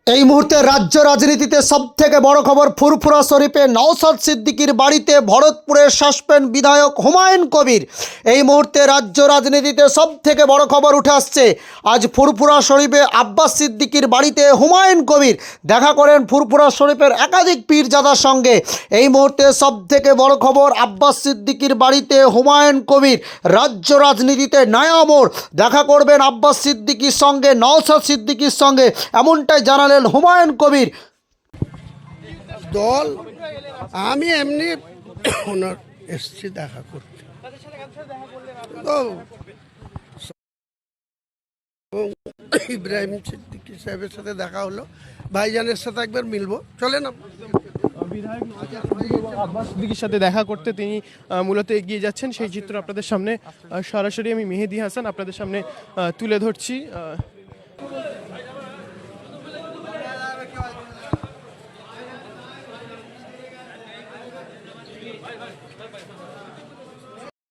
এই মুহূর্তে রাজ্য রাজনীতিতে সবথেকে বড় খবর, ফুরফুরা শরীফে নওশাদ সিদ্দিকীর বাড়িতে ভরতপুরের সাসপেন্ড বিধায়ক হুমায়ুন কবির। এই মুহূর্তে রাজ্য রাজনীতিতে সবথেকে বড় খবর উঠে আসছে। আজ ফুরফুরা শরীফে আব্বাস সিদ্দিকীর বাড়িতে হুমায়ুন কবির দেখা করেন ফুরফুরা শরীফের একাধিক পীরজাদার সঙ্গে। এই মুহূর্তে সবথেকে বড় খবর, আব্বাস সিদ্দিকীর বাড়িতে হুমায়ুন কবির। রাজ্য রাজনীতিতে নয়া মোড়, দেখা করবেন আব্বাস সিদ্দিকীর সঙ্গে, নওশাদ সিদ্দিকীর সঙ্গে, এমনটাই জানালেন হুমায়ুন কবির। দল আমি এমনি ওনার এসছি দেখা করতে, তো ইব্রাহিম সিদ্দিকী সাহেবের সাথে দেখা হলো, ভাইজানের সাথে একবার মিলবো, চলে না। বিধায়ক আব্বাস সিদ্দিকীর সাথে দেখা করতে তিনি মূলত এগিয়ে যাচ্ছেন, সেই চিত্র আপনাদের সামনে সরাসরি আমি মেহেদি হাসান আপনাদের সামনে তুলে ধরছি।